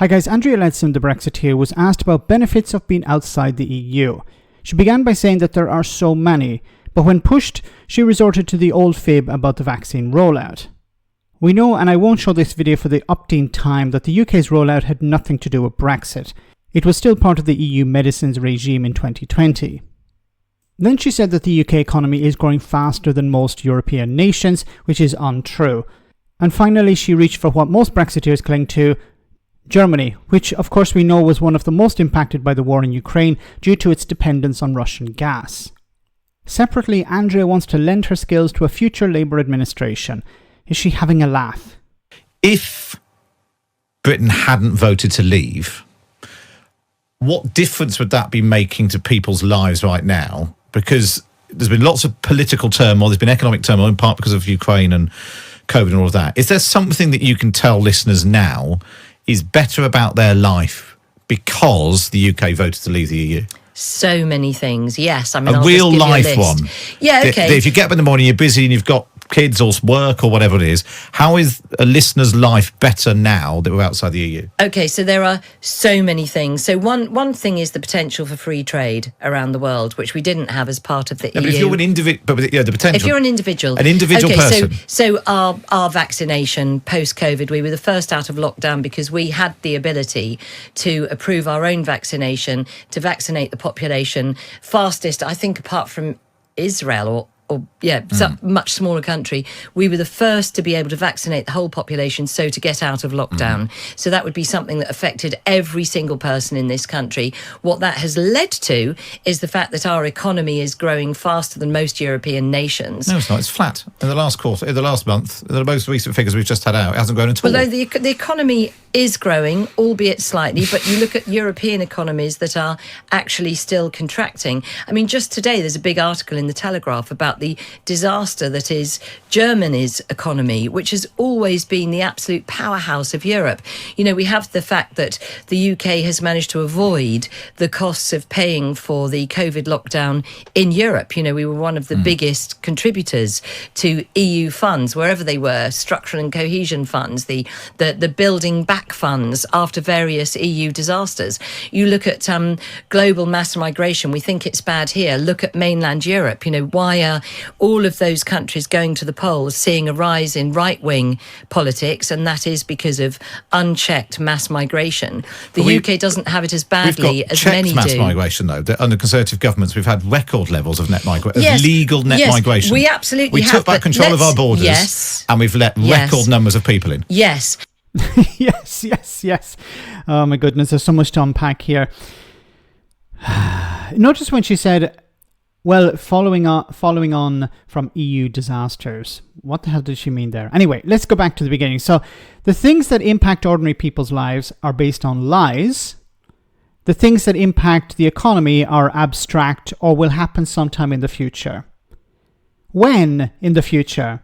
Hi guys, Andrea Leadsom, the Brexiteer, was asked about benefits of being outside the EU. She began by saying that there are so many, but when pushed, she resorted to the old fib about the vaccine rollout. We know, and I won't show this video for the umpteenth time, that the UK's rollout had nothing to do with Brexit. It was still part of the EU medicines regime in 2020. Then she said that the UK economy is growing faster than most European nations, which is untrue. And finally, she reached for what most Brexiteers cling to, Germany, which of course we know was one of the most impacted by the war in Ukraine due to its dependence on Russian gas. Separately, Andrea wants to lend her skills to a future Labour administration. Is she having a laugh? If Britain hadn't voted to leave, what difference would that be making to people's lives right now? Because there's been lots of political turmoil, there's been economic turmoil, in part because of Ukraine and COVID and all of that. Is there something that you can tell listeners now is better about their life because the UK voted to leave the EU? So many things, yes. I mean, a I'll real just give life you a list. one. Yeah, okay. If you get up in the morning, you're busy and you've got kids or work or whatever it is, how is a listener's life better now that we're outside the EU? Okay, so there are so many things. So one thing is the potential for free trade around the world, which we didn't have as part of the EU. But if you're an individual, the potential. If you're an individual person. So our vaccination post-COVID, we were the first out of lockdown because we had the ability to approve our own vaccination, to vaccinate the population fastest, I think, apart from Israel some much smaller country. We were the first to be able to vaccinate the whole population, so to get out of lockdown. So that would be something that affected every single person in this country. What that has led to is the fact that our economy is growing faster than most European nations. No, it's not. It's flat. In the last quarter, in the last month, the most recent figures we've just had out, it hasn't grown at all. Well, the economy is growing, albeit slightly, but you look at European economies that are actually still contracting. I mean, just today there's a big article in the Telegraph about the disaster that is Germany's economy, which has always been the absolute powerhouse of Europe. You know, we have the fact that the UK has managed to avoid the costs of paying for the COVID lockdown in Europe. You know, we were one of the biggest contributors to EU funds, wherever they were, structural and cohesion funds, the building back funds after various EU disasters. You look at global mass migration, we think it's bad here. Look at mainland Europe. You know, why are all of those countries going to the polls, seeing a rise in right-wing politics? And that is because of unchecked mass migration. The UK doesn't have it as badly as many do. We've got checked mass migration, though. Under Conservative governments, we've had record levels of net migration, legal net migration. We absolutely We took back control of our borders, and we've let record numbers of people in. Yes. Yes. Oh my goodness, there's so much to unpack here. Notice when she said, well, following on from EU disasters. What the hell did she mean there? Anyway, let's go back to the beginning. So the things that impact ordinary people's lives are based on lies. The things that impact the economy are abstract or will happen sometime in the future. When in the future?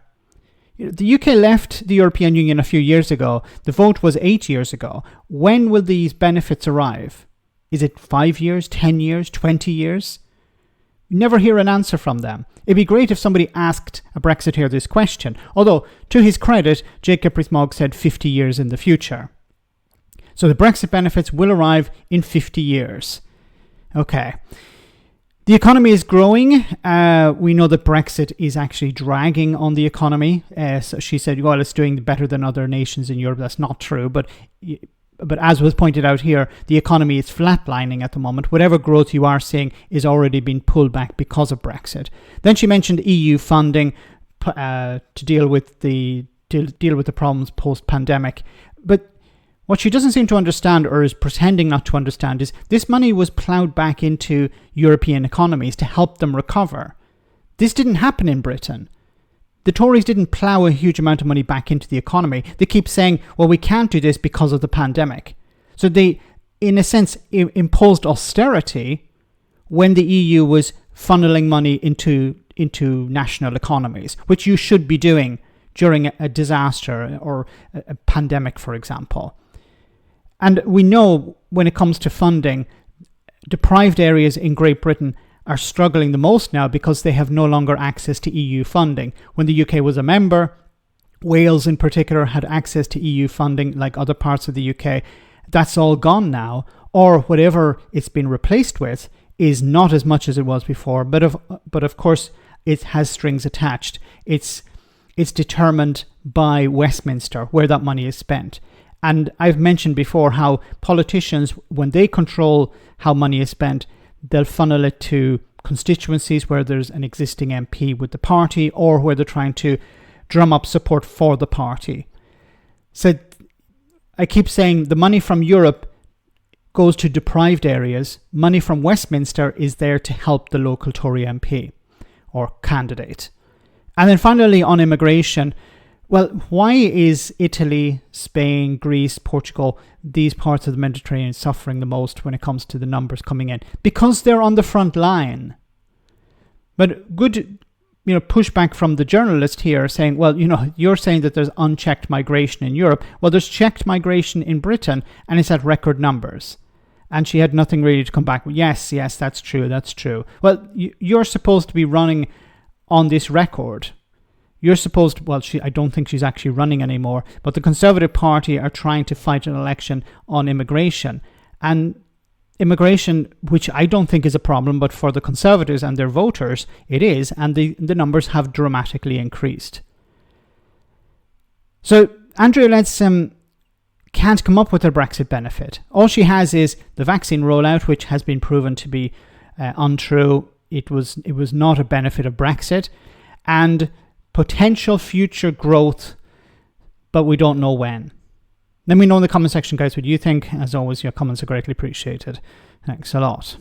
The UK left the European Union a few years ago. The vote was 8 years ago. When will these benefits arrive? Is it 5 years, 10 years, 20 years? You never hear an answer from them. It'd be great if somebody asked a Brexiteer this question. Although, to his credit, Jacob Rees-Mogg said 50 years in the future. So the Brexit benefits will arrive in 50 years. Okay. The economy is growing. We know that Brexit is actually dragging on the economy. So she said, well, it's doing better than other nations in Europe. That's not true. But as was pointed out here, the economy is flatlining at the moment. Whatever growth you are seeing is already being pulled back because of Brexit. Then she mentioned EU funding to deal with the problems post-pandemic. But what she doesn't seem to understand, or is pretending not to understand, is this money was ploughed back into European economies to help them recover. This didn't happen in Britain. The Tories didn't plough a huge amount of money back into the economy. They keep saying, well, we can't do this because of the pandemic. So they, in a sense, imposed austerity when the EU was funneling money into national economies, which you should be doing during a disaster or a pandemic, for example. And we know when it comes to funding, deprived areas in Great Britain are struggling the most now because they have no longer access to EU funding. When the UK was a member, Wales in particular had access to EU funding like other parts of the UK. that's all gone now, or whatever it's been replaced with is not as much as it was before. But of course, it has strings attached. It's determined by Westminster where that money is spent. And I've mentioned before how politicians, when they control how money is spent, they'll funnel it to constituencies where there's an existing MP with the party, or where they're trying to drum up support for the party. So I keep saying the money from Europe goes to deprived areas. Money from Westminster is there to help the local Tory MP or candidate. And then finally on immigration, well, why is Italy, Spain, Greece, Portugal, these parts of the Mediterranean suffering the most when it comes to the numbers coming in? Because they're on the front line. But good, pushback from the journalist here saying, well, you're saying that there's unchecked migration in Europe. Well, there's checked migration in Britain, and it's at record numbers. And she had nothing really to come back with. Yes, that's true. Well, you're supposed to be running on this record. You're supposed to, I don't think she's actually running anymore, but the Conservative Party are trying to fight an election on immigration. And immigration, which I don't think is a problem, but for the Conservatives and their voters, it is, and the numbers have dramatically increased. So Andrea Leadsom can't come up with a Brexit benefit. All she has is the vaccine rollout, which has been proven to be untrue. It was not a benefit of Brexit, and potential future growth, but we don't know when. Let me know in the comment section, guys, what you think. As always, your comments are greatly appreciated. Thanks a lot.